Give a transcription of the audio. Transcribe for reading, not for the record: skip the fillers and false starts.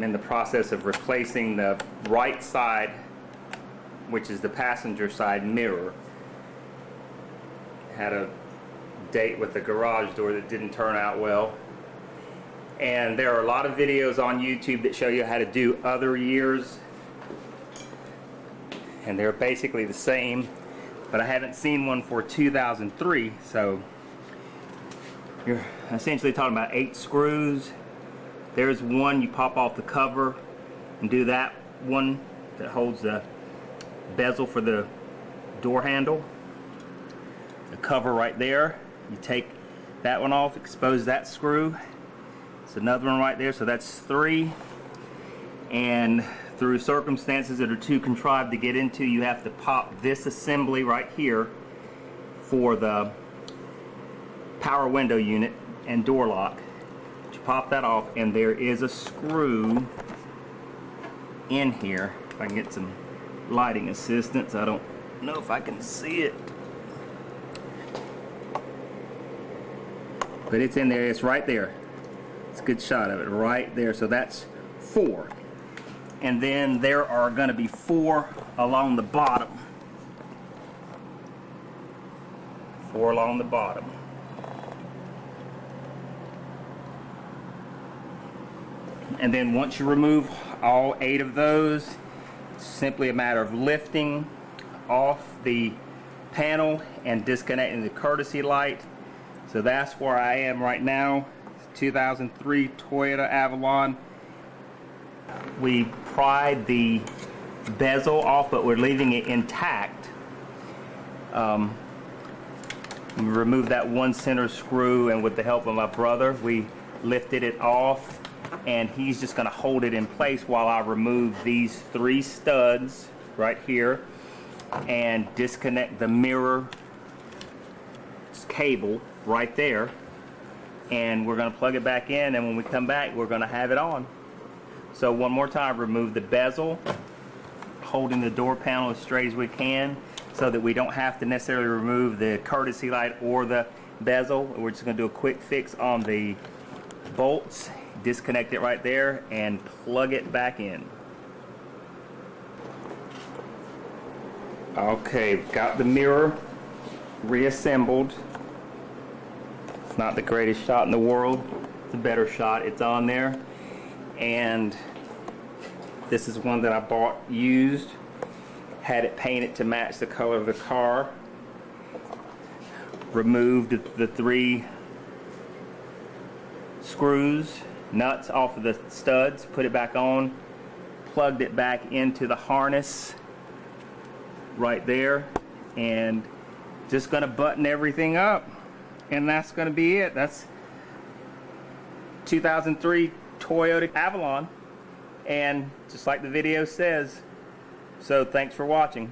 I'm in the process of replacing the right side, which is the passenger side mirror. Had a date with the garage door that didn't turn out well. And there are a lot of videos on YouTube that show you how to do other years. And they're basically the same, but I haven't seen one for 2003, so you're essentially talking about 8 screws. There's one you pop off the cover and do that one that holds the bezel for the door handle. The cover right there, you take that one off, expose that screw. It's another one right there, so that's 3. And through circumstances that are too contrived to get into, you have to pop this assembly right here for the power window unit and door lock. You pop that off, and there is a screw in here. If I can get some lighting assistance, I don't know if I can see it, but it's in there. It's right there. It's a good shot of it right there. So that's 4. And then there are going to be 4 along the bottom. 4 along the bottom. And then once you remove all 8 of those, it's simply a matter of lifting off the panel and disconnecting the courtesy light. So that's where I am right now. 2003 Toyota Avalon. We pried the bezel off, but we're leaving it intact. We removed that one center screw, and with the help of my brother, we lifted it off, and he's just going to hold it in place while I remove these 3 studs right here and disconnect the mirror cable right there. And we're going to plug it back in, and when we come back, we're going to have it on. So one more time, remove the bezel, holding the door panel as straight as we can so that we don't have to necessarily remove the courtesy light or the bezel. We're just going to do a quick fix on the bolts, disconnect it right there, and plug it back in. Okay, got the mirror reassembled. It's not the greatest shot in the world. It's a better shot. It's on there. And this is one that I bought used. Had it painted to match the color of the car. Removed the 3 screws, nuts off of the studs, put it back on, plugged it back into the harness right there, and just gonna button everything up, and that's gonna be it. That's 2003 Toyota Avalon, and just like the video says. So thanks for watching.